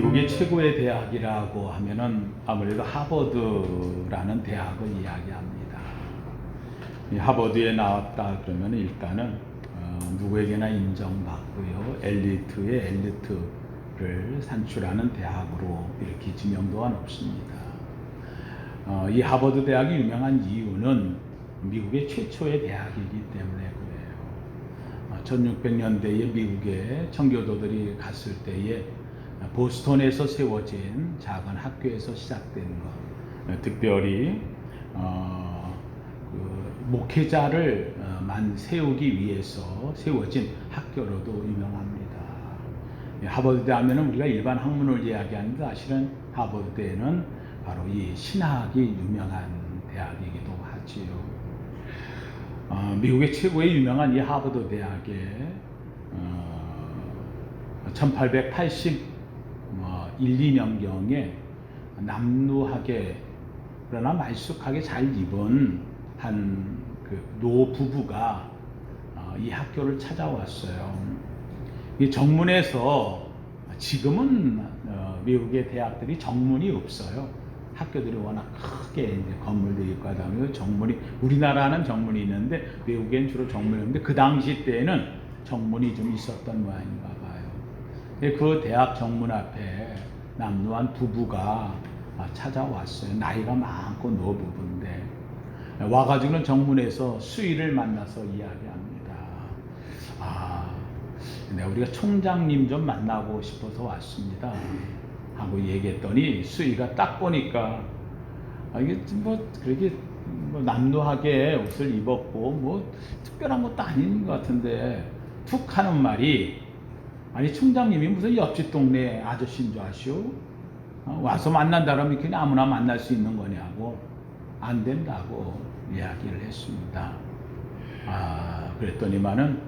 미국의 최고의 대학이라고 하면은 아무래도 하버드라는 대학을 이야기합니다. 이 하버드에 나왔다 그러면 일단은 누구에게나 인정받고요. 엘리트의 엘리트를 산출하는 대학으로 이렇게 지명도가 높습니다. 이 하버드 대학이 유명한 이유는 미국의 최초의 대학이기 때문에 그래요. 1600년대에 미국에 청교도들이 갔을 때에 보스턴에서 세워진 작은 학교에서 시작된 것, 특별히 목회자를 세우기 위해서 세워진 학교로도 유명합니다. 하버드대 하면은 우리가 일반 학문을 이야기하는데 사실은 하버드대는 바로 이 신학이 유명한 대학이기도 하지요. 미국의 최고의 유명한 이 하버드 대학에 1880 1-2년경에 남루하게 그러나 말쑥하게 잘 입은 한 노 부부가 이 학교를 찾아왔어요. 이 정문에서 지금은 미국의 대학들이 정문이 없어요. 학교들이 워낙 크게 이제 건물들이 있고 하다 보니 정문이, 우리나라는 정문이 있는데 외국엔 주로 정문이 없는데 그 당시 때에는 정문이 좀 있었던 모양인가 봐요. 그 대학 정문 앞에 남루한 부부가 찾아왔어요. 나이가 많고 노부부인데 와가지고는 정문에서 수의를 만나서 이야기합니다. 우리가 총장님 좀 만나고 싶어서 왔습니다 하고 얘기했더니 수의가 딱 보니까 이게 그렇게 남루하게 옷을 입었고 특별한 것도 아닌 것 같은데 툭 하는 말이, 아니 총장님이 무슨 옆집 동네 아저씨인 줄 아시오? 와서 만난다 그러면 그냥 아무나 만날 수 있는 거냐고. 안 된다고 이야기를 했습니다. 그랬더니만은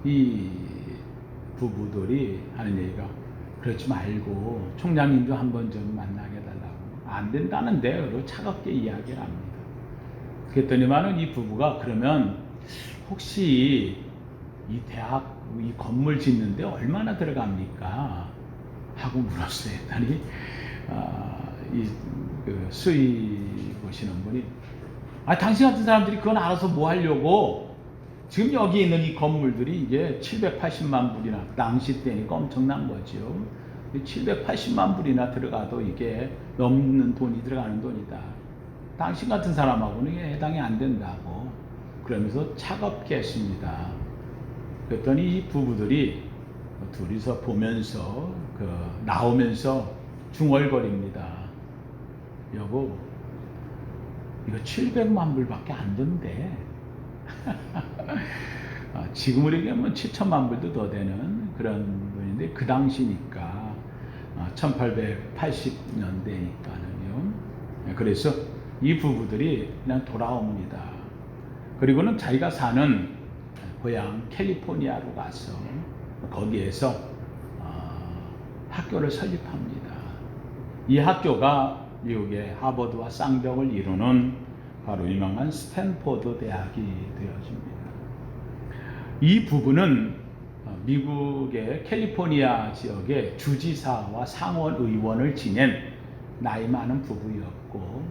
이 부부들이 하는 얘기가, 그렇지 말고 총장님도 한번 좀 만나게 해달라고. 안 된다는데 그리고 차갑게 이야기를 합니다. 그랬더니만은 이 부부가, 그러면 혹시 이 대학 이 건물 짓는데 얼마나 들어갑니까? 하고 물었어요. 했더니 수의 보시는 분이, 당신 같은 사람들이 그건 알아서 뭐 하려고, 지금 여기 있는 이 건물들이 이게 780만 불이나, 당시 때니까 엄청난 거죠. 780만 불이나 들어가도 이게 넘는 돈이 들어가는 돈이다. 당신 같은 사람하고는 이게 해당이 안 된다고 그러면서 차갑게 했습니다. 그랬더니 이 부부들이 둘이서 보면서 나오면서 중얼거립니다. 여보, 이거 700만 불밖에 안 든대. 지금으로 얘기하면 7천만 불도 더 되는 그런 분인데 그 당시니까 1880년대니까는요. 그래서 이 부부들이 그냥 돌아옵니다. 그리고는 자기가 사는 고향 캘리포니아로 가서 거기에서 학교를 설립합니다. 이 학교가 미국의 하버드와 쌍벽을 이루는 바로 유명한 스탠포드 대학이 되어집니다. 이 부부는 미국의 캘리포니아 지역의 주지사와 상원 의원을 지낸 나이 많은 부부였고,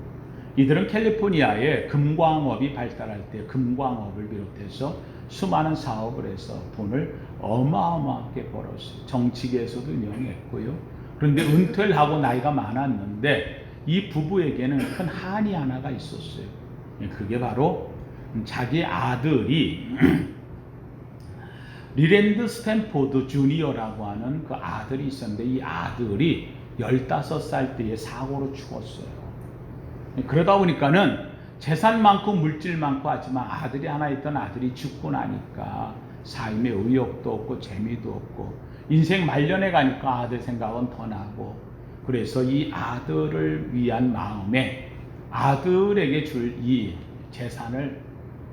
이들은 캘리포니아에 금광업이 발달할 때 금광업을 비롯해서 수많은 사업을 해서 돈을 어마어마하게 벌었어요. 정치계에서도 유명했고요. 그런데 은퇴를 하고 나이가 많았는데 이 부부에게는 큰 한이 하나가 있었어요. 그게 바로 자기 아들이 리랜드 스탠포드 주니어라고 하는 그 아들이 있었는데 이 아들이 15살 때에 사고로 죽었어요. 그러다 보니까는 재산 많고 물질 많고 하지만 아들이 하나 있던 아들이 죽고 나니까 삶의 의욕도 없고 재미도 없고 인생 말년에 가니까 아들 생각은 더 나고, 그래서 이 아들을 위한 마음에 아들에게 줄 이 재산을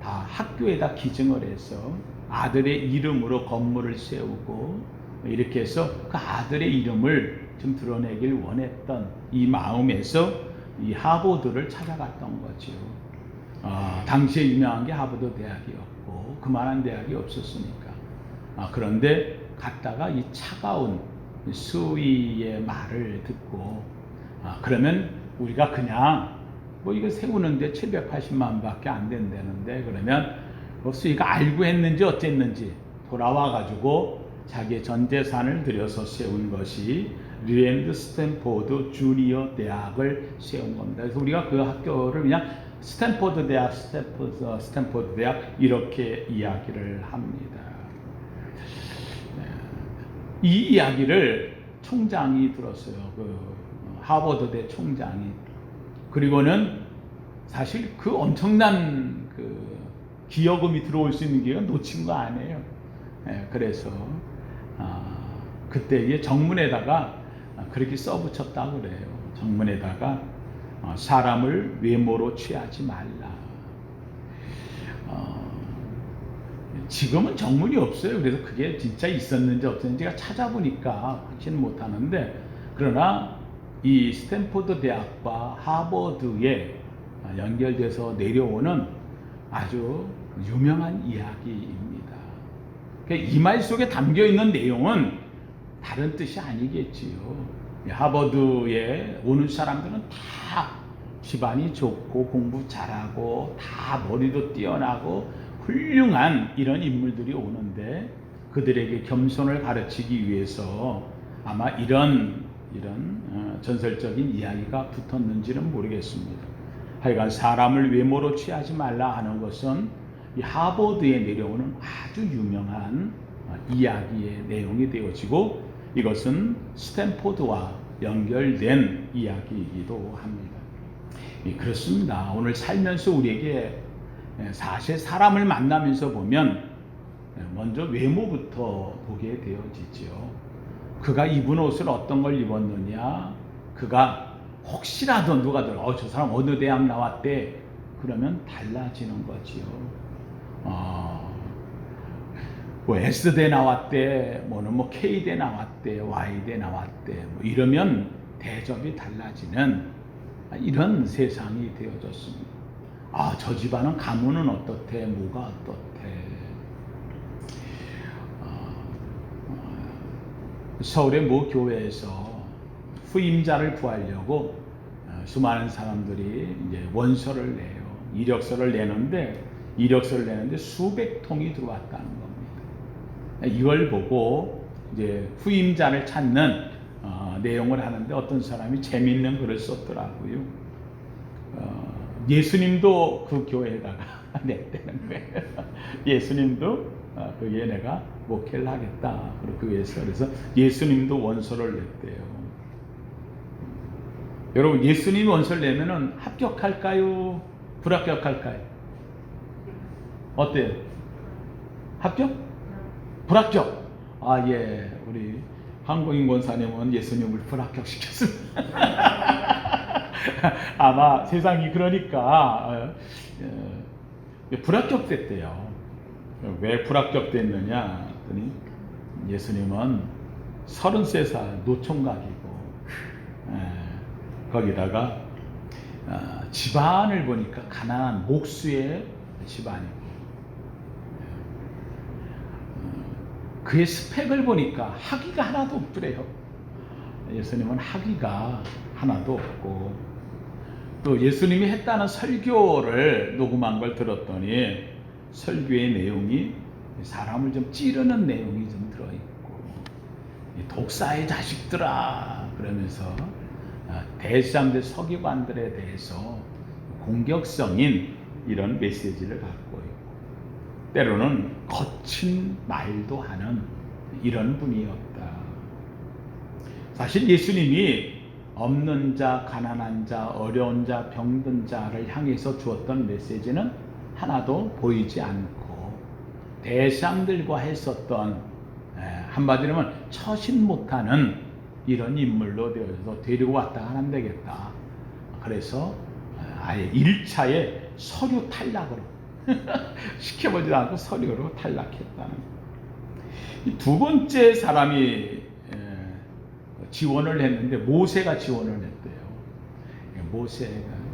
다 학교에다 기증을 해서 아들의 이름으로 건물을 세우고 이렇게 해서 그 아들의 이름을 좀 드러내길 원했던 이 마음에서 이 하버드를 찾아갔던 거죠. 당시에 유명한 게 하버드 대학이었고 그만한 대학이 없었으니까. 그런데 갔다가 이 차가운 수위의 말을 듣고 그러면 우리가 그냥 뭐 이거 세우는데 780만 밖에 안 된다는데 그러면 수위가 알고 했는지 어쨌는지 돌아와 가지고 자기의 전 재산을 들여서 세운 것이 리랜드 스탠포드 주니어 대학을 세운 겁니다. 그래서 우리가 그 학교를 그냥 스탠포드 대학, 스탠포드 대학 이렇게 이야기를 합니다. 이 이야기를 총장이 들었어요. 그 하버드대 총장이. 그리고는 사실 그 엄청난 그 기여금이 들어올 수 있는 기회가 놓친 거 아니에요. 그래서 그때 정문에다가 그렇게 써붙였다고 그래요. 정문에다가 사람을 외모로 취하지 말라. 지금은 정문이 없어요. 그래서 그게 진짜 있었는지 없었는지가 찾아보니까 확신은 못하는데, 그러나 이 스탠포드 대학과 하버드에 연결돼서 내려오는 아주 유명한 이야기입니다. 이 말 속에 담겨 있는 내용은 다른 뜻이 아니겠지요. 하버드에 오는 사람들은 다 집안이 좋고 공부 잘하고 다 머리도 뛰어나고 훌륭한 이런 인물들이 오는데, 그들에게 겸손을 가르치기 위해서 아마 이런 전설적인 이야기가 붙었는지는 모르겠습니다. 하여간 사람을 외모로 취하지 말라 하는 것은 이 하버드에 내려오는 아주 유명한 이야기의 내용이 되어지고, 이것은 스탠포드와 연결된 이야기이기도 합니다. 그렇습니다. 오늘 살면서 우리에게 사실 사람을 만나면서 보면 먼저 외모부터 보게 되어지죠. 그가 입은 옷을 어떤 걸 입었느냐, 그가 혹시라도 누가 저 사람 어느 대학 나왔대, 그러면 달라지는 거지요. 뭐 S대 나왔대, 뭐는 뭐 K대 나왔대, Y대 나왔대, 뭐 이러면 대접이 달라지는 이런 세상이 되어졌습니다. 저 집안은 가문은 어떻대, 뭐가 어떻대. 서울의 모 교회에서 후임자를 구하려고 수많은 사람들이 이제 원서를 내요. 이력서를 내는데 수백 통이 들어왔다는 겁니다. 이걸 보고 이제 후임자를 찾는 내용을 하는데 어떤 사람이 재밌는 글을 썼더라고요. 예수님도 그 교회에다가 냈다는 거예요. 예수님도 거기에 내가 목회를 하겠다. 그래서 예수님도 원서를 냈대요. 여러분, 예수님이 원서를 내면은 합격할까요? 불합격할까요? 어때요? 합격? 불합격? 예. 우리 한국인 권사님은 예수님을 불합격시켰습니다. 아마 세상이 그러니까 불합격됐대요. 왜 불합격됐느냐 했더니 예수님은 33살 노총각이고 거기다가 집안을 보니까 가난한 목수의 집안이고 그의 스펙을 보니까 학위가 하나도 없더래요. 예수님은 학위가 하나도 없고, 또 예수님이 했다는 설교를 녹음한 걸 들었더니 설교의 내용이 사람을 좀 찌르는 내용이 좀 들어있고, 독사의 자식들아 그러면서 대사람들 서기관들에 대해서 공격성인 이런 메시지를 갖고 있고, 때로는 거친 말도 하는 이런 분이었다. 사실 예수님이 없는 자, 가난한 자, 어려운 자, 병든 자를 향해서 주었던 메시지는 하나도 보이지 않고, 대상들과 했었던 한마디로 하면 처신 못하는 이런 인물로 되어서 데리고 왔다 하면 되겠다. 그래서 아예 1차에 서류 탈락으로 시켜보지도 않고 서류로 탈락했다는. 두 번째 사람이 지원을 했는데 모세가 지원을 했대요.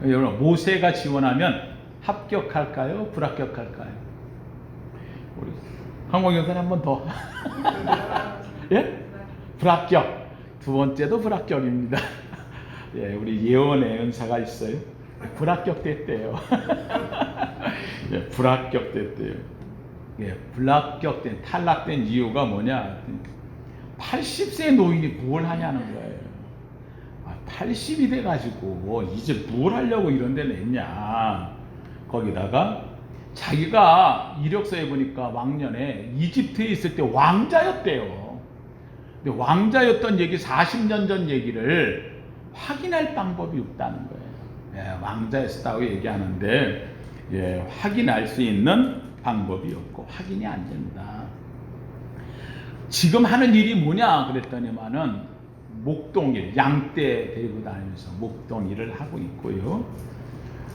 여러분, 모세가 지원하면 합격할까요? 불합격할까요? 우리 한국연사님 한 번 더. 예? 불합격. 두 번째도 불합격입니다. 예, 우리 예언의 은사가 있어요. 불합격됐대요. 예, 불합격됐대요. 예, 불합격된, 탈락된 이유가 뭐냐? 80세 노인이 뭘 하냐는 거예요. 80이 돼가지고 이제 뭘 하려고 이런 데 냈냐. 거기다가 자기가 이력서에 보니까 왕년에 이집트에 있을 때 왕자였대요. 근데 왕자였던 얘기 40년 전 얘기를 확인할 방법이 없다는 거예요. 예, 왕자였다고 얘기하는데 예, 확인할 수 있는 방법이 없고 확인이 안 된다. 지금 하는 일이 뭐냐 그랬더니만은 목동일, 양떼 데리고 다니면서 목동일을 하고 있고요.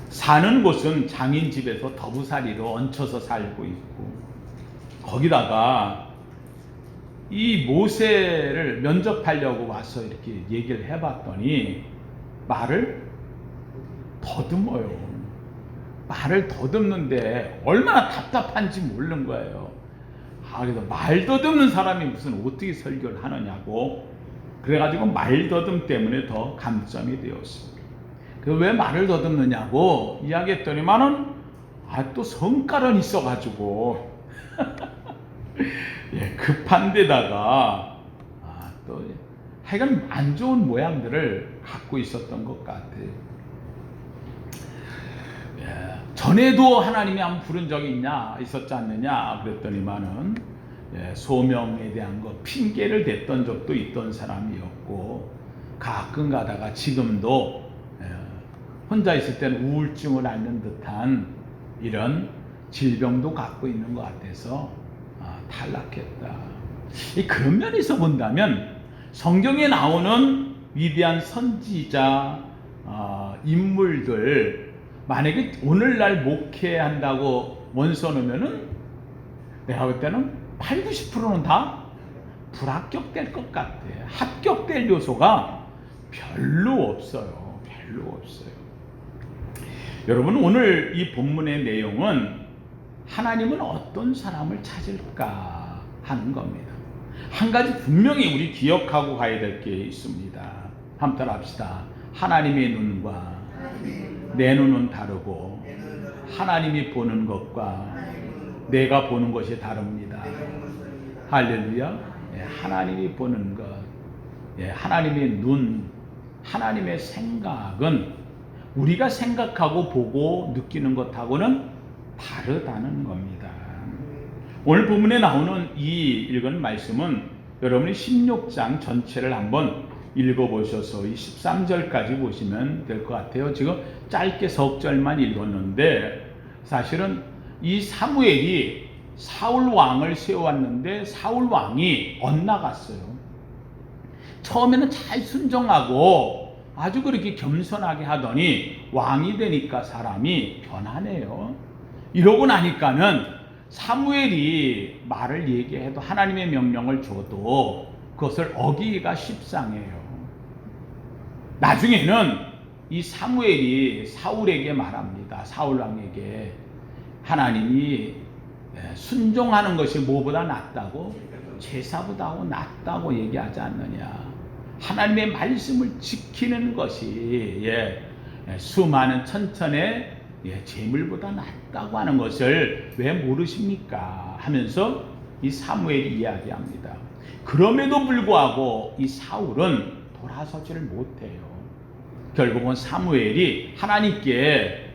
사는 곳은 장인 집에서 더부살이로 얹혀서 살고 있고, 거기다가 이 모세를 면접하려고 와서 이렇게 얘기를 해봤더니 말을 더듬어요. 말을 더듬는데 얼마나 답답한지 모르는 거예요. 그래서 말 더듬는 사람이 무슨 어떻게 설교를 하느냐고, 그래가지고 말 더듬 때문에 더 감점이 되었습니다. 왜 말을 더듬느냐고 이야기했더니만은 또 성깔은 있어가지고 예, 급한 데다가 또 하여간 안 좋은 모양들을 갖고 있었던 것 같아요. 예, 전에도 하나님이 한번 부른 적이 있었지 않느냐 그랬더니만은 예, 소명에 대한 거 핑계를 댔던 적도 있던 사람이었고, 가끔 가다가 지금도 혼자 있을 때는 우울증을 앓는 듯한 이런 질병도 갖고 있는 것 같아서 탈락했다. 그런 면에서 본다면 성경에 나오는 위대한 선지자 인물들, 만약에 오늘날 목회한다고 원서 넣으면은 내가 볼 때는 8, 90%는 다 불합격될 것 같아. 합격될 요소가 별로 없어요. 별로 없어요. 여러분, 오늘 이 본문의 내용은 하나님은 어떤 사람을 찾을까 하는 겁니다. 한 가지 분명히 우리 기억하고 가야 될 게 있습니다. 한번 따라합시다. 하나님의 눈과 내 눈은 다르고 하나님이 보는 것과 내가 보는 것이 다릅니다. 할렐루야. 예, 하나님이 보는 것, 예, 하나님의 눈, 하나님의 생각은 우리가 생각하고 보고 느끼는 것하고는 다르다는 겁니다. 오늘 본문에 나오는 이 읽은 말씀은 여러분이 16장 전체를 한번 읽어보셔서 이 13절까지 보시면 될 것 같아요. 지금 짧게 석 절만 읽었는데 사실은 이 사무엘이 사울 왕을 세워왔는데 사울 왕이 엇나갔어요. 처음에는 잘 순종하고 아주 그렇게 겸손하게 하더니 왕이 되니까 사람이 변하네요. 이러고 나니까는 사무엘이 말을 얘기해도 하나님의 명령을 줘도 그것을 어기기가 십상해요. 나중에는 이 사무엘이 사울에게 말합니다. 사울 왕에게 하나님이 순종하는 것이 뭐보다 낫다고, 제사보다 낫다고 얘기하지 않느냐. 하나님의 말씀을 지키는 것이 수많은 천천의 재물보다 낫다고 하는 것을 왜 모르십니까? 하면서 이 사무엘이 이야기합니다. 그럼에도 불구하고 이 사울은 돌아서지를 못해요. 결국은 사무엘이 하나님께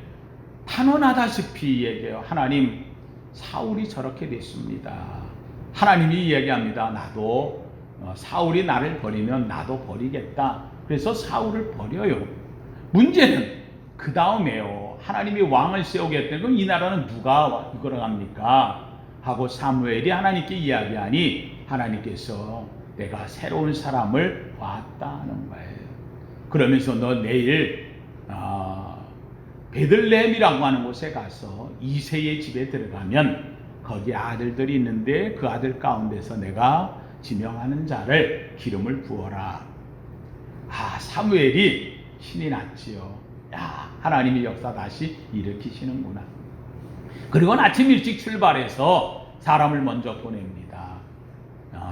탄원하다시피 얘기해요. 하나님, 사울이 저렇게 됐습니다. 하나님이 이야기합니다. 나도 사울이 나를 버리면 나도 버리겠다. 그래서 사울을 버려요. 문제는 그 다음에요. 하나님이 왕을 세우겠다는 건 이 나라는 누가 이끌어갑니까? 하고 사무엘이 하나님께 이야기하니 하나님께서 내가 새로운 사람을 봤다는 거예요. 그러면서 너 내일 베들레헴이라고 하는 곳에 가서 이새의 집에 들어가면 거기 아들들이 있는데 그 아들 가운데서 내가 지명하는 자를 기름을 부어라. 사무엘이 신이 났지요. 하나님이 역사 다시 일으키시는구나. 그리고 아침 일찍 출발해서 사람을 먼저 보냅니다.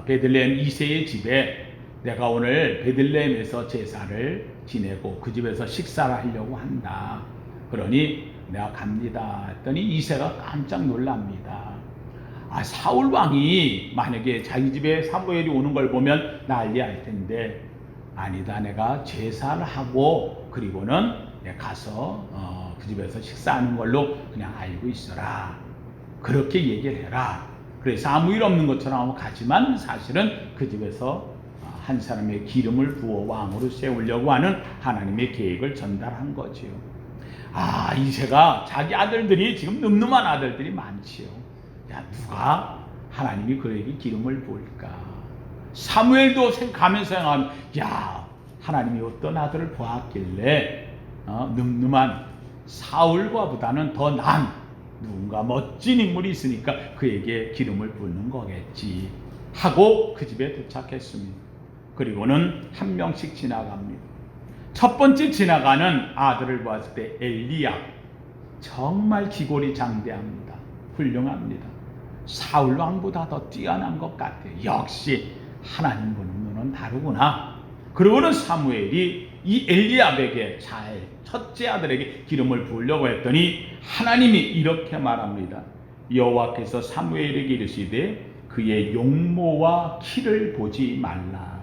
베들레헴 이새의 집에 내가 오늘 베들레헴에서 제사를 지내고 그 집에서 식사를 하려고 한다. 그러니 내가 갑니다 했더니 이새가 깜짝 놀랍니다. 사울 왕이 만약에 자기 집에 사무엘이 오는 걸 보면 난리할 텐데, 아니다, 내가 제사를 하고 그리고는 내가 가서 그 집에서 식사하는 걸로 그냥 알고 있어라. 그렇게 얘기를 해라. 그래서 아무 일 없는 것처럼 가지만 사실은 그 집에서 한 사람의 기름을 부어 왕으로 세우려고 하는 하나님의 계획을 전달한 거지요. 이새가 자기 아들들이 지금 늠름한 아들들이 많지요. 야, 누가 하나님이 그에게 기름을 부을까? 사무엘도 가면서 생각하면, 야, 하나님이 어떤 아들을 보았길래 늠름한 사울과 보다는 더 나은 누군가 멋진 인물이 있으니까 그에게 기름을 붓는 거겠지 하고 그 집에 도착했습니다. 그리고는 한 명씩 지나갑니다. 첫 번째 지나가는 아들을 보았을 때 엘리압, 정말 기골이 장대합니다. 훌륭합니다. 사울 왕보다 더 뛰어난 것 같아요. 역시 하나님 보는 눈은 다르구나. 그러고는 사무엘이 이 엘리압에게 첫째 아들에게 기름을 부으려고 했더니 하나님이 이렇게 말합니다. 여호와께서 사무엘에게 이르시되 그의 용모와 키를 보지 말라.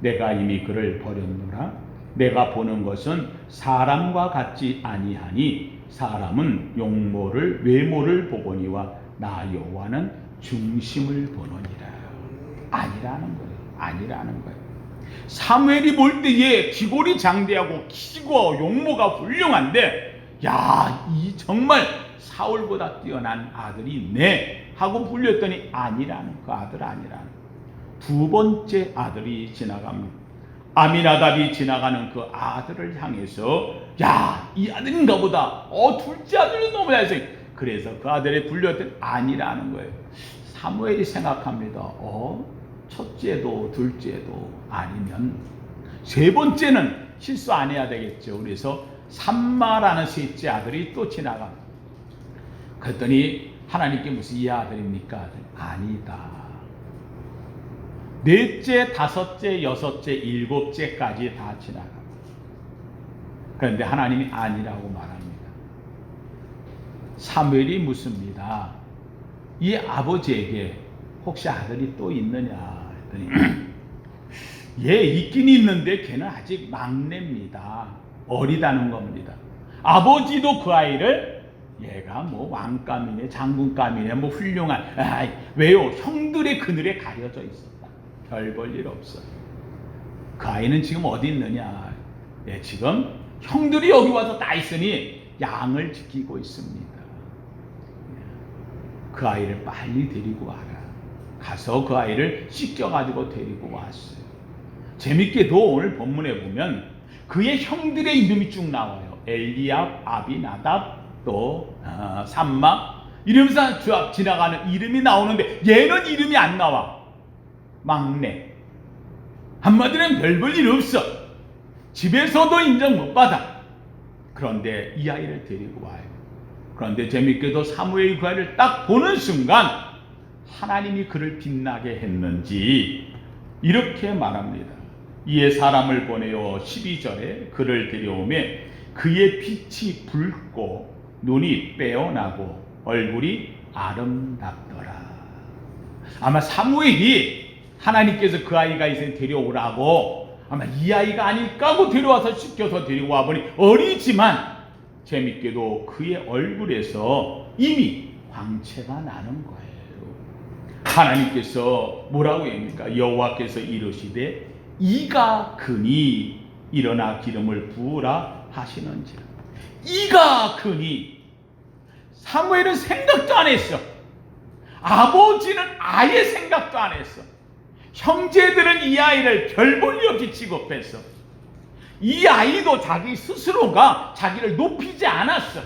내가 이미 그를 버렸노라. 내가 보는 것은 사람과 같지 아니하니 사람은 외모를 보거니와 나 여호와는 중심을 보노니라. 아니라는 거예요. 사무엘이 볼 때에 기골이 장대하고 키고 용모가 훌륭한데, 야, 이 정말 사울보다 뛰어난 아들이 있네 하고 불렸더니 그 아들 아니라는. 두 번째 아들이 지나갑니다. 아미나답이 지나가는 그 아들을 향해서, 야, 이 아들인가 보다. 둘째 아들이 너무 잘생겨. 그래서 그 아들이 불렸더니 아니라는 거예요. 사무엘이 생각합니다. 첫째도 둘째도 아니면 세 번째는 실수 안 해야 되겠죠. 그래서 삼마라는 셋째 아들이 또 지나가. 그랬더니 하나님께 무슨 이 아들입니까? 아니다. 넷째, 다섯째, 여섯째, 일곱째까지 다 지나갑니다. 그런데 하나님이 아니라고 말합니다. 사무엘이 묻습니다. 이 아버지에게 혹시 아들이 또 있느냐 했더니 있긴 있는데 걔는 아직 막내입니다. 어리다는 겁니다. 아버지도 그 아이를 얘가 왕감이네 장군감이네 훌륭한, 왜요? 형들의 그늘에 가려져 있었다. 별 볼 일 없어. 그 아이는 지금 어디 있느냐? 지금 형들이 여기 와서 다 있으니 양을 지키고 있습니다. 그 아이를 빨리 데리고 와라. 가서 그 아이를 씻겨가지고 데리고 왔어요. 재밌게도 오늘 본문에 보면 그의 형들의 이름이 쭉 나와요. 엘리압, 아비나답, 또 삼마 이러면서 주 앞 지나가는 이름이 나오는데 얘는 이름이 안 나와. 막내. 한마디로 별 볼 일 없어. 집에서도 인정 못 받아. 그런데 이 아이를 데리고 와요. 그런데 재밌게도 사무엘이 그 아이를 딱 보는 순간 하나님이 그를 빛나게 했는지 이렇게 말합니다. 이에 사람을 보내어 12절에 그를 데려오매 그의 빛이 붉고 눈이 빼어나고 얼굴이 아름답더라. 아마 사무엘이 하나님께서 그 아이가 이제 데려오라고 아마 이 아이가 아닐까 하고 데려와서 씻겨서 데리고 와보니 어리지만 재밌게도 그의 얼굴에서 이미 광채가 나는 거예요. 하나님께서 뭐라고 합니까? 여호와께서 이르시되 이가 크니 일어나 기름을 부으라 하시는지라. 이가 크니 사무엘은 생각도 안 했어. 아버지는 아예 생각도 안 했어. 형제들은 이 아이를 별 볼 일 없이 취급했어. 이 아이도 자기 스스로가 자기를 높이지 않았어.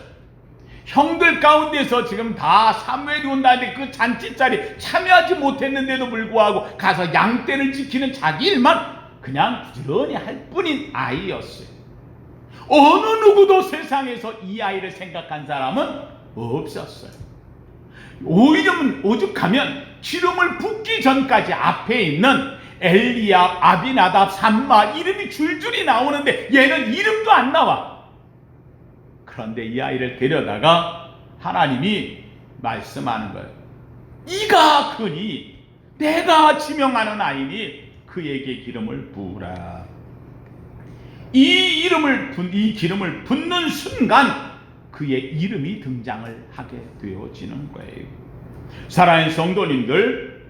형들 가운데서 지금 다 사무엘이 온다는데 그 잔치 자리에 참여하지 못했는데도 불구하고 가서 양떼를 지키는 자기 일만 그냥 부지런히 할 뿐인 아이였어요. 어느 누구도 세상에서 이 아이를 생각한 사람은 없었어요. 오히려 오죽하면 기름을 붓기 전까지 앞에 있는 엘리압, 아비나답, 삼마 이름이 줄줄이 나오는데 얘는 이름도 안 나와. 그런데 이 아이를 데려다가 하나님이 말씀하는 거예요. 이가 그니 내가 지명하는 아이니 그에게 기름을 부으라. 이 기름을 붓는 순간 그의 이름이 등장을 하게 되어지는 거예요. 사랑하는 성도님들,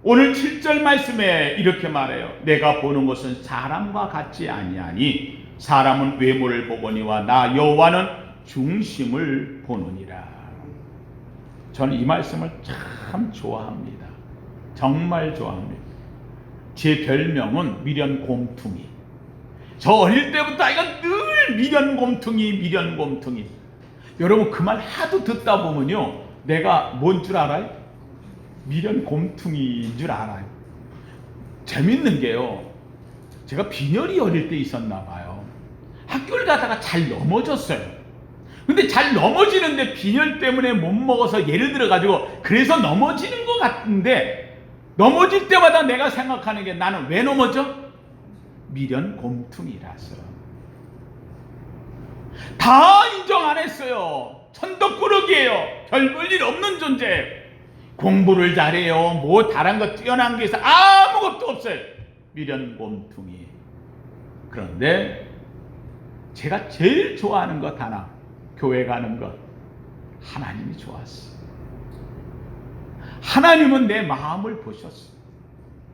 오늘 7절 말씀에 이렇게 말해요. 내가 보는 것은 사람과 같지 아니하니 사람은 외모를 보거니와 나 여호와는 중심을 보느니라. 저는 이 말씀을 참 좋아합니다. 정말 좋아합니다. 제 별명은 미련곰퉁이. 저 어릴 때부터 아이가 늘 미련곰퉁이. 여러분 그 말 하도 듣다 보면요, 내가 뭔 줄 알아요? 미련곰퉁이인 줄 알아요. 재밌는 게요, 제가 빈혈이 어릴 때 있었나 봐요. 학교를 가다가 잘 넘어졌어요. 근데 잘 넘어지는데 빈혈 때문에 못 먹어서 예를 들어 가지고 그래서 넘어지는 것 같은데, 넘어질 때마다 내가 생각하는 게 나는 왜 넘어져? 미련곰퉁이라서. 다 인정 안 했어요. 천덕꾸러기예요. 별 볼 일 없는 존재. 공부를 잘해요. 뭐 다른 거 뛰어난 게 있어 아무것도 없어요. 미련곰퉁이. 그런데 제가 제일 좋아하는 것 하나, 교회 가는 것. 하나님이 좋았어. 하나님은 내 마음을 보셨어.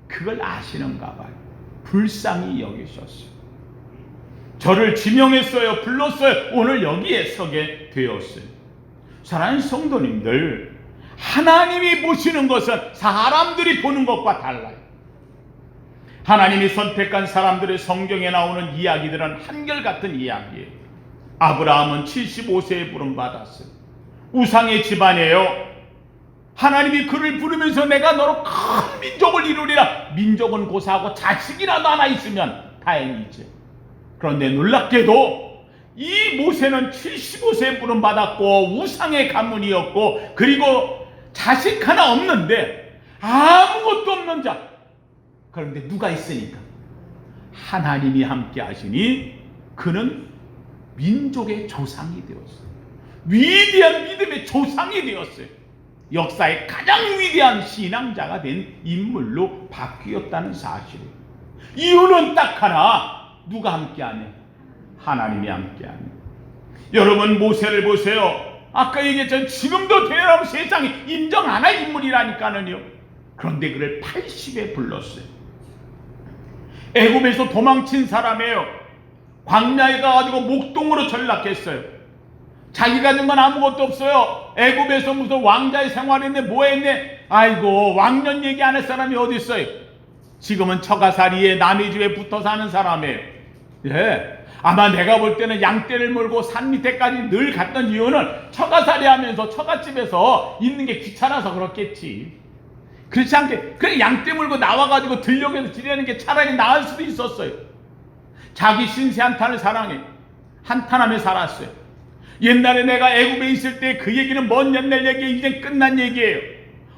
그걸 아시는가 봐요. 불쌍히 여기셨어요. 저를 지명했어요. 불렀어요. 오늘 여기에 서게 되었어요. 사랑하는 성도님들, 하나님이 보시는 것은 사람들이 보는 것과 달라요. 하나님이 선택한 사람들의 성경에 나오는 이야기들은 한결같은 이야기예요. 아브라함은 75세에 부름받았어요. 우상의 집안이에요. 하나님이 그를 부르면서 내가 너로 큰 민족을 이루리라. 민족은 고사하고 자식이라도 하나 있으면 다행이지. 그런데 놀랍게도 이 모세는 75세에 부름받았고 우상의 가문이었고 그리고 자식 하나 없는데 아무것도 없는 자. 그런데 누가 있으니까? 하나님이 함께 하시니 그는 민족의 조상이 되었어요. 위대한 믿음의 조상이 되었어요. 역사의 가장 위대한 신앙자가 된 인물로 바뀌었다는 사실이에요. 이유는 딱 하나. 누가 함께하냐? 하나님이 함께하냐. 여러분 모세를 보세요. 아까 얘기했잖아요. 지금도 되어나면 세상이 인정 안 할 인물이라니까는요. 그런데 그를 80에 불렀어요. 애굽에서 도망친 사람이에요. 광야에 가가지고 목동으로 전락했어요. 자기가 준 건 아무것도 없어요. 애굽에서 무슨 왕자의 생활했네 뭐했네. 아이고 왕년 얘기 안 할 사람이 어디 있어요. 지금은 처가살이에 남의 집에 붙어 사는 사람이에요. 예, 아마 내가 볼 때는 양떼를 몰고 산 밑에까지 늘 갔던 이유는 처가살이 하면서 처갓집에서 있는 게 귀찮아서 그렇겠지. 그렇지 않게 그래 양떼 몰고 나와가지고 들녘에서 지내는 게 차라리 나을 수도 있었어요. 자기 신세 한탄을 사랑해 한탄하며 살았어요. 옛날에 내가 애굽에 있을 때 그 얘기는 먼 옛날 얘기, 이제 끝난 얘기예요.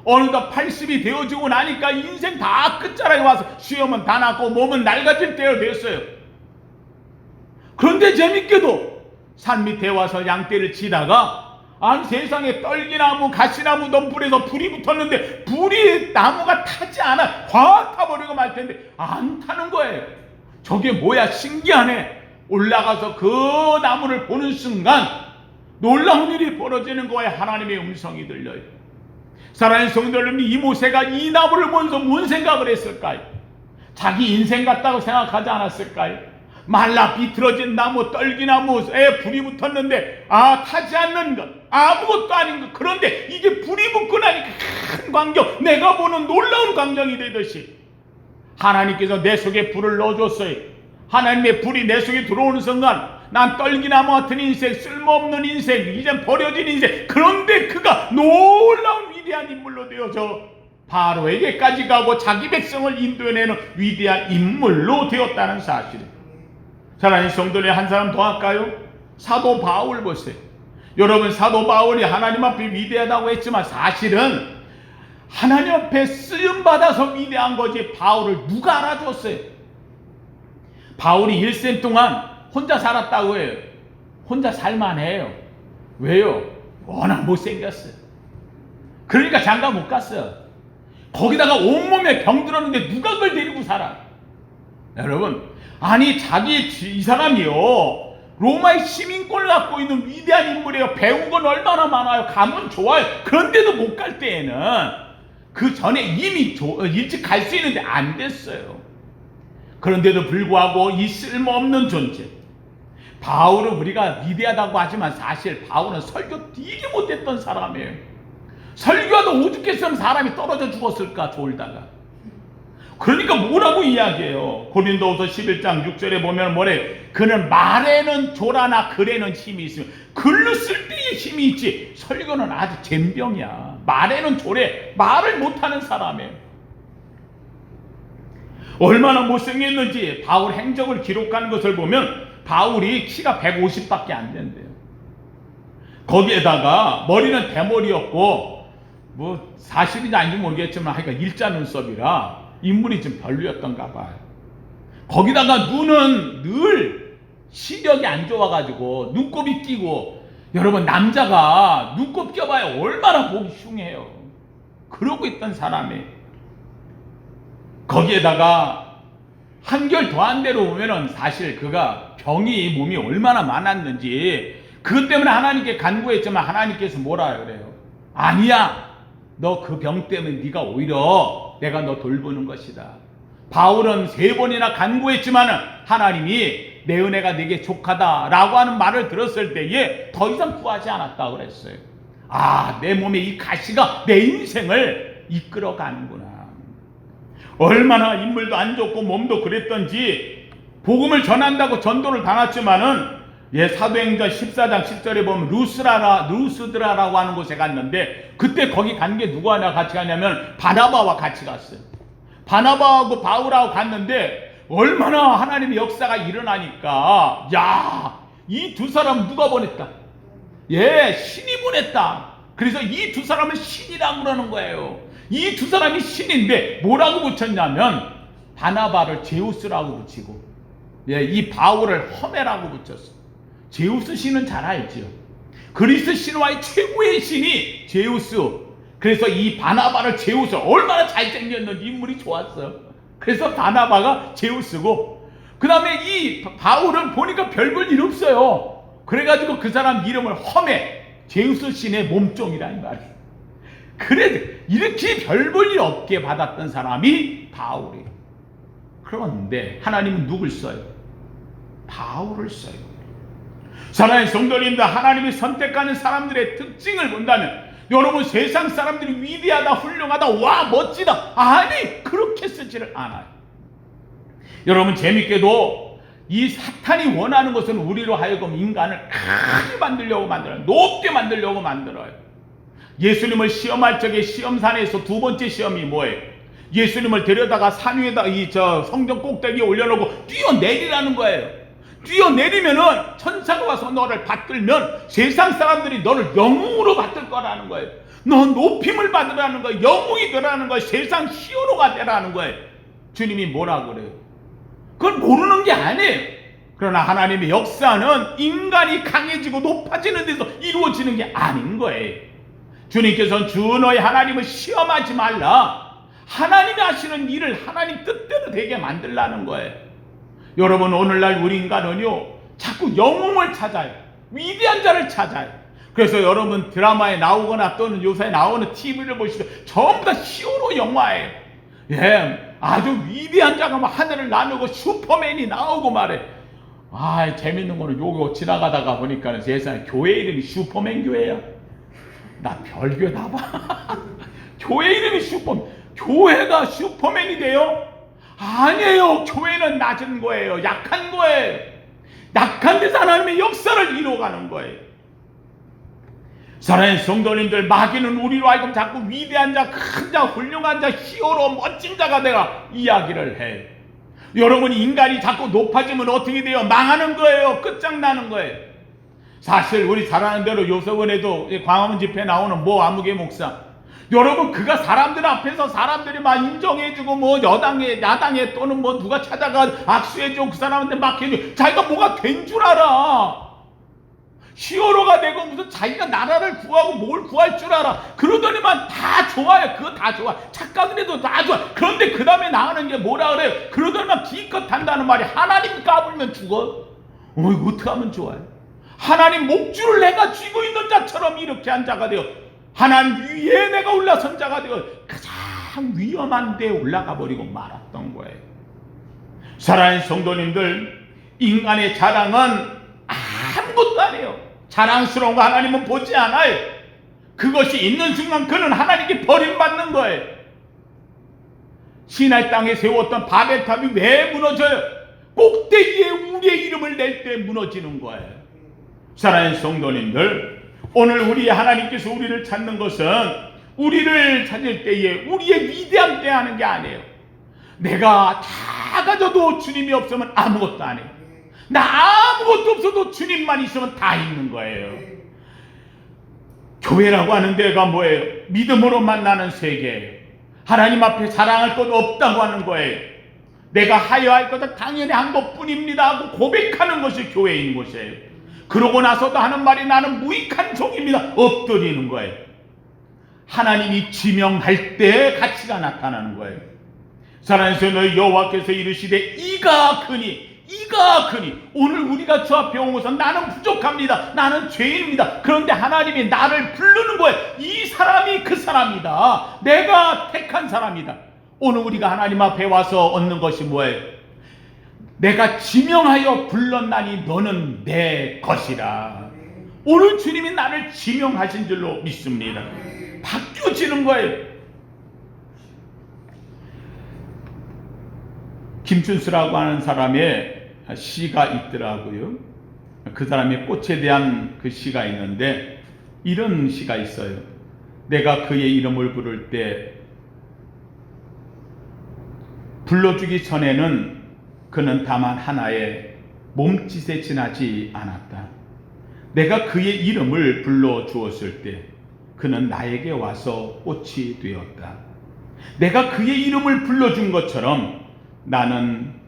어느덧 80이 되어지고 나니까 인생 다 끝자락에 와서 수염은 다 났고 몸은 낡아질 때가 됐어요. 그런데 재밌게도 산 밑에 와서 양떼를 치다가 세상에 떨기나무 가시나무 덤불에서 불이 붙었는데 불이 나무가 타지 않아. 확 타버리고 말 텐데 안 타는 거예요. 저게 뭐야 신기하네. 올라가서 그 나무를 보는 순간 놀라운 일이 벌어지는 거예요. 하나님의 음성이 들려요. 사랑하는 성도 여러분, 이 모세가 이 나무를 보면서 뭔 생각을 했을까요? 자기 인생 같다고 생각하지 않았을까요? 말라 비틀어진 나무, 떨기나무에 불이 붙었는데 타지 않는 것, 아무것도 아닌 것. 그런데 이게 불이 붙고 나니까 큰 광경, 내가 보는 놀라운 광경이 되듯이 하나님께서 내 속에 불을 넣어줬어요. 하나님의 불이 내 속에 들어오는 순간 난 떨기나무 같은 인생, 쓸모없는 인생, 이젠 버려진 인생. 그런데 그가 놀라운 위대한 인물로 되어져 바로에게까지 가고 자기 백성을 인도해내는 위대한 인물로 되었다는 사실입니다. 사랑하는 성도님, 한 사람 더 할까요? 사도 바울 보세요. 여러분, 사도 바울이 하나님 앞에 위대하다고 했지만 사실은 하나님 앞에 쓰임받아서 위대한 거지 바울을 누가 알아줬어요? 바울이 일생 동안 혼자 살았다고 해요. 혼자 살만해요. 왜요? 워낙 못생겼어요. 그러니까 장가 못 갔어요. 거기다가 온몸에 병 들었는데 누가 그걸 데리고 살아? 여러분, 아니 이 사람이요 로마의 시민권을 갖고 있는 위대한 인물이에요. 배운 건 얼마나 많아요. 가면 좋아요. 그런데도 못 갈 때에는 그 전에 이미 일찍 갈 수 있는데 안 됐어요. 그런데도 불구하고 이 쓸모없는 존재 바울은 우리가 위대하다고 하지만 사실 바울은 설교 되게 못했던 사람이에요. 설교하다 오죽했으면 사람이 떨어져 죽었을까 졸다가. 그러니까 뭐라고 이야기해요? 고린도후서 11장 6절에 보면 뭐래? 그는 말에는 조라나 글에는 힘이 있으면 글로 쓸 때에 힘이 있지 설교는 아주 젬병이야. 말에는 조래 말을 못하는 사람이에요. 얼마나 못생겼는지 바울 행적을 기록하는 것을 보면 바울이 키가 150밖에 안 된대요. 거기에다가 머리는 대머리였고 뭐 사실인지 아닌지 모르겠지만 하여간 일자 눈썹이라 인물이 좀 별로였던가 봐요. 거기다가 눈은 늘 시력이 안 좋아가지고 눈곱이 끼고, 여러분 남자가 눈곱 껴봐야 얼마나 보기 흉해요. 그러고 있던 사람이 거기에다가 한결 더한 대로 보면은 사실 그가 병이 몸이 얼마나 많았는지 그것 때문에 하나님께 간구했지만 하나님께서 뭐라 그래요? 아니야, 너 그 병 때문에 네가 오히려 내가 너 돌보는 것이다. 바울은 3번이나 간구했지만 하나님이 내 은혜가 네게 족하다라고 하는 말을 들었을 때에 더 이상 구하지 않았다고 그랬어요. 아, 내 몸에 이 가시가 내 인생을 이끌어 가는구나. 얼마나 인물도 안 좋고 몸도 그랬던지 복음을 전한다고 전도를 당했지만은 사도행전 14장 10절에 보면 루스드라라고 하는 곳에 갔는데 그때 거기 간 게 누구와 같이 가냐면 바나바와 같이 갔어요. 바나바하고 바울하고 갔는데 얼마나 하나님의 역사가 일어나니까 이 두 사람 누가 보냈다? 신이 보냈다. 그래서 이 두 사람을 신이라고 그러는 거예요. 이 두 사람이 신인데 뭐라고 붙였냐면 바나바를 제우스라고 붙이고 이 바울을 허메라고 붙였어요. 제우스 신은 잘 알죠. 그리스 신화의 최고의 신이 제우스. 그래서 이 바나바를 제우스, 얼마나 잘생겼는지 인물이 좋았어요. 그래서 바나바가 제우스고, 그 다음에 이 바울은 보니까 별볼 일 없어요. 그래가지고 그 사람 이름을 허메, 제우스 신의 몸종이라는 말이에요. 그래 이렇게 별볼 일 없게 받았던 사람이 바울이에요. 그런데 하나님은 누굴 써요? 바울을 써요. 사랑하는 성도님들, 하나님이 선택하는 사람들의 특징을 본다면 여러분 세상 사람들이 위대하다, 훌륭하다, 와 멋지다, 아니 그렇게 쓰지를 않아요. 여러분 재밌게도 이 사탄이 원하는 것은 우리로 하여금 인간을 크게 만들려고 만들어요. 높게 만들려고 만들어요. 예수님을 시험할 적에 시험산에서 두 번째 시험이 뭐예요? 예수님을 데려다가 산 위에다 성전 꼭대기에 올려놓고 뛰어내리라는 거예요. 뛰어내리면은 천사가 와서 너를 받들면 세상 사람들이 너를 영웅으로 받들 거라는 거예요. 너 높임을 받으라는 거예요. 영웅이 되라는 거예요. 세상 히어로가 되라는 거예요. 주님이 뭐라고 그래요? 그건 모르는 게 아니에요. 그러나 하나님의 역사는 인간이 강해지고 높아지는 데서 이루어지는 게 아닌 거예요. 주님께서는 주 너의 하나님을 시험하지 말라. 하나님이 하시는 일을 하나님 뜻대로 되게 만들라는 거예요. 여러분 오늘날 우리 인간은요 자꾸 영웅을 찾아요. 위대한 자를 찾아요. 그래서 여러분 드라마에 나오거나 또는 요새 나오는 TV를 보시면 전부 다 히어로 영화예요. 아주 위대한 자가 막 하늘을 나누고 슈퍼맨이 나오고 말해. 재밌는 거는 요거 지나가다가 보니까 세상에 교회 이름이 슈퍼맨 교회야. 나 별교회 나봐. 교회 이름이 슈퍼맨. 교회가 슈퍼맨이 돼요? 아니에요. 교회는 낮은 거예요. 약한 거예요. 약한 데서 하나님의 역사를 이루어가는 거예요. 사랑하는 성도님들, 마귀는 우리로 하여금 자꾸 위대한 자, 큰 자, 훌륭한 자, 히어로, 멋진 자가 내가 이야기를 해. 여러분이 인간이 자꾸 높아지면 어떻게 돼요? 망하는 거예요. 끝장나는 거예요. 사실 우리 잘 아는 대로 요서원에도 광화문 집회 나오는 모 아무개 목사, 여러분, 그가 사람들 앞에서 사람들이 막 인정해주고 뭐 여당에 야당에 또는 뭐 누가 찾아가 악수해주고 그 사람한테 막 해주고 자기가 뭐가 된 줄 알아. 히어로가 되고 무슨 자기가 나라를 구하고 뭘 구할 줄 알아. 그러더니만 다 좋아요. 그거 다 좋아. 착각을 해도 다 좋아. 그런데 그 다음에 나오는 게 뭐라 그래요? 그러더니만 기껏 한다는 말이 하나님 까불면 죽어. 이거 어떻게 하면 좋아요? 하나님 목줄을 내가 쥐고 있는 자처럼 이렇게 한 자가 되어 하나님 위에 내가 올라선 자가 되어 가장 위험한 데에 올라가 버리고 말았던 거예요. 사랑하는 성도님들, 인간의 자랑은 아무것도 안 해요. 자랑스러운 거 하나님은 보지 않아요. 그것이 있는 순간 그는 하나님께 버림받는 거예요. 시나이 땅에 세웠던 바벨탑이 왜 무너져요? 꼭대기에 우리의 이름을 낼 때 무너지는 거예요. 사랑하는 성도님들, 오늘 우리 하나님께서 우리를 찾는 것은 우리를 찾을 때에 우리의 위대함 때 하는 게 아니에요. 내가 다 가져도 주님이 없으면 아무것도 안 해요. 나 아무것도 없어도 주님만 있으면 다 있는 거예요. 교회라고 하는 데가 뭐예요? 믿음으로 만나는 세계예요. 하나님 앞에 자랑할 것 없다고 하는 거예요. 내가 하여야 할 것은 당연히 한 것뿐입니다 하고 고백하는 것이 교회인 것이에요. 그러고 나서도 하는 말이 나는 무익한 종입니다 엎드리는 거예요. 하나님이 지명할 때 가치가 나타나는 거예요. 사랑하는 성도, 여호와께서 이르시되 이가 크니 오늘 우리가 주 앞에 온 것은 나는 부족합니다. 나는 죄인입니다. 그런데 하나님이 나를 부르는 거예요. 이 사람이 그 사람이다. 내가 택한 사람이다. 오늘 우리가 하나님 앞에 와서 얻는 것이 뭐예요? 내가 지명하여 불렀나니 너는 내 것이라. 오늘 주님이 나를 지명하신 줄로 믿습니다. 바뀌어지는 거예요. 김춘수라고 하는 사람의 시가 있더라고요. 그 사람의 꽃에 대한 그 시가 있는데 이런 시가 있어요. 내가 그의 이름을 부를 때 불러주기 전에는 그는 다만 하나의 몸짓에 지나지 않았다. 내가 그의 이름을 불러주었을 때 그는 나에게 와서 꽃이 되었다. 내가 그의 이름을 불러준 것처럼 나는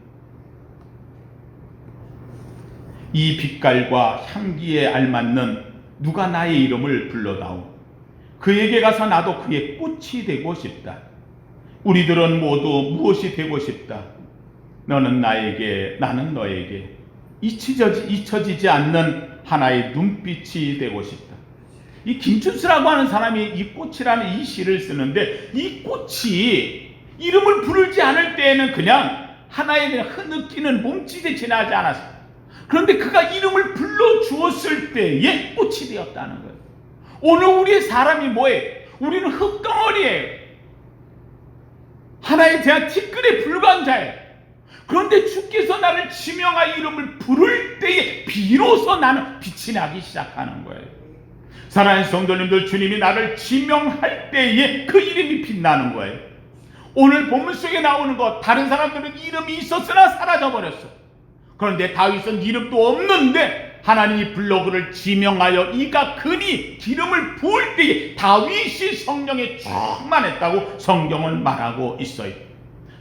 이 빛깔과 향기에 알맞는 누가 나의 이름을 불러다오. 그에게 가서 나도 그의 꽃이 되고 싶다. 우리들은 모두 무엇이 되고 싶다. 너는 나에게, 나는 너에게 잊혀지지 않는 하나의 눈빛이 되고 싶다. 이 김춘수라고 하는 사람이 이 꽃이라는 이 시를 쓰는데 이 꽃이 이름을 부르지 않을 때에는 그냥 하나의 그냥 흐느끼는 몸짓에 지나지 않았어. 그런데 그가 이름을 불러주었을 때에 꽃이 되었다는 거예요. 오늘 우리의 사람이 뭐예요? 우리는 흙덩어리예요. 하나에 대한 티끌에 불과한 자예요. 그런데 주께서 나를 지명하여 이름을 부를 때에 비로소 나는 빛이 나기 시작하는 거예요. 사랑하는 성도님들, 주님이 나를 지명할 때에 그 이름이 빛나는 거예요. 오늘 본문 속에 나오는 것, 다른 사람들은 이름이 있었으나 사라져버렸어. 그런데 다윗은 이름도 없는데 하나님이 불러 그를 지명하여 이가 그니 기름을 부을 때에 다윗이 성령에 충만했다고 성경은 말하고 있어요.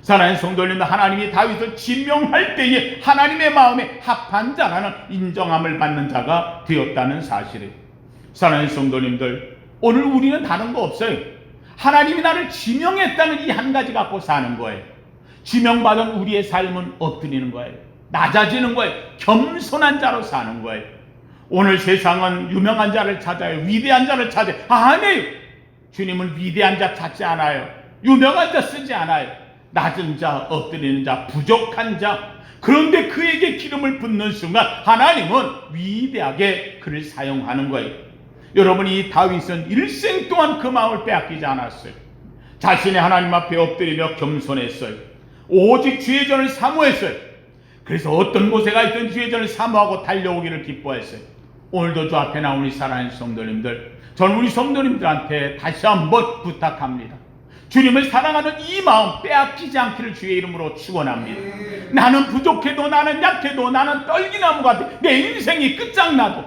사랑하는 성도님들, 하나님이 다윗을 지명할 때에 하나님의 마음에 합한 자라는 인정함을 받는 자가 되었다는 사실이에요. 사랑하는 성도님들, 오늘 우리는 다른 거 없어요. 하나님이 나를 지명했다는 이 한 가지 갖고 사는 거예요. 지명받은 우리의 삶은 엎드리는 거예요. 낮아지는 거예요. 겸손한 자로 사는 거예요. 오늘 세상은 유명한 자를 찾아요. 위대한 자를 찾아요. 아니에요. 주님은 위대한 자 찾지 않아요. 유명한 자 쓰지 않아요. 낮은 자, 엎드리는 자, 부족한 자. 그런데 그에게 기름을 붓는 순간 하나님은 위대하게 그를 사용하는 거예요. 여러분, 이 다윗은 일생 동안 그 마음을 빼앗기지 않았어요. 자신의 하나님 앞에 엎드리며 겸손했어요. 오직 주의 전을 사모했어요. 그래서 어떤 곳에 가 있던 주의 전을 사모하고 달려오기를 기뻐했어요. 오늘도 주 앞에 나온 우리 사랑하는 성도님들, 저는 우리 성도님들한테 다시 한번 부탁합니다. 주님을 사랑하는 이 마음 빼앗기지 않기를 주의 이름으로 축원합니다. 나는 부족해도, 나는 약해도, 나는 떨기나무 같아, 내 인생이 끝장나도,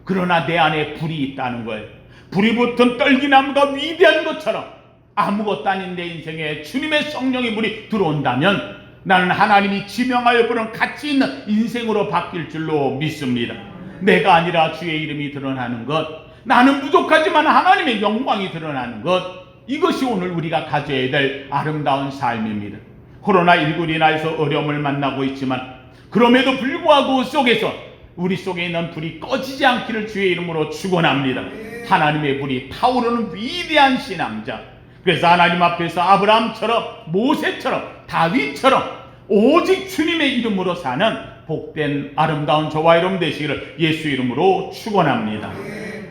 그러나 내 안에 불이 있다는 거예요. 불이 붙은 떨기나무가 위대한 것처럼 아무것도 아닌 내 인생에 주님의 성령의 불이 들어온다면 나는 하나님이 지명하여 부른 가치 있는 인생으로 바뀔 줄로 믿습니다. 내가 아니라 주의 이름이 드러나는 것, 나는 부족하지만 하나님의 영광이 드러나는 것, 이것이 오늘 우리가 가져야 될 아름다운 삶입니다. 코로나19로 인하여서 어려움을 만나고 있지만 그럼에도 불구하고 속에서 우리 속에 있는 불이 꺼지지 않기를 주의 이름으로 축원합니다. 하나님의 불이 타오르는 위대한 신앙자, 그래서 하나님 앞에서 아브라함처럼 모세처럼 다윗처럼 오직 주님의 이름으로 사는 복된 아름다운 저와 여러분 되시기를 예수 이름으로 축원합니다.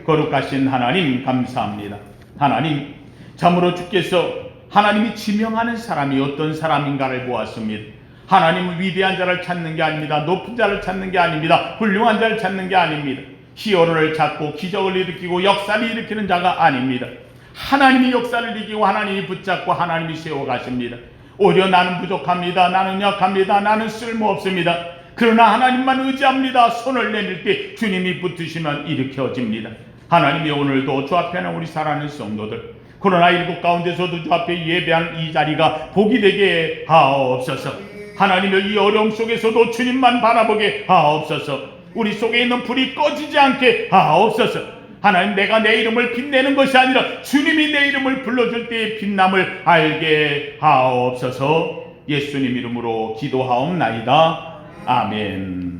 거룩하신 하나님 감사합니다. 하나님, 참으로 주께서 하나님이 지명하는 사람이 어떤 사람인가를 보았습니다. 하나님은 위대한 자를 찾는 게 아닙니다. 높은 자를 찾는 게 아닙니다. 훌륭한 자를 찾는 게 아닙니다. 히어로를 찾고 기적을 일으키고 역사를 일으키는 자가 아닙니다. 하나님이 역사를 일으키고 하나님이 붙잡고 하나님이 세워가십니다. 오히려 나는 부족합니다. 나는 약합니다. 나는 쓸모없습니다. 그러나 하나님만 의지합니다. 손을 내밀 때 주님이 붙으시면 일으켜집니다. 하나님이 오늘도 주 앞에 있는 우리 사랑하는 성도들, 코로나19 가운데서도 주 앞에 예배하는 이 자리가 복이 되게 하옵소서. 하나님의 이 어려움 속에서도 주님만 바라보게 하옵소서. 우리 속에 있는 불이 꺼지지 않게 하옵소서. 하나님, 내가 내 이름을 빛내는 것이 아니라 주님이 내 이름을 불러줄 때의 빛남을 알게 하옵소서. 예수님 이름으로 기도하옵나이다. 아멘.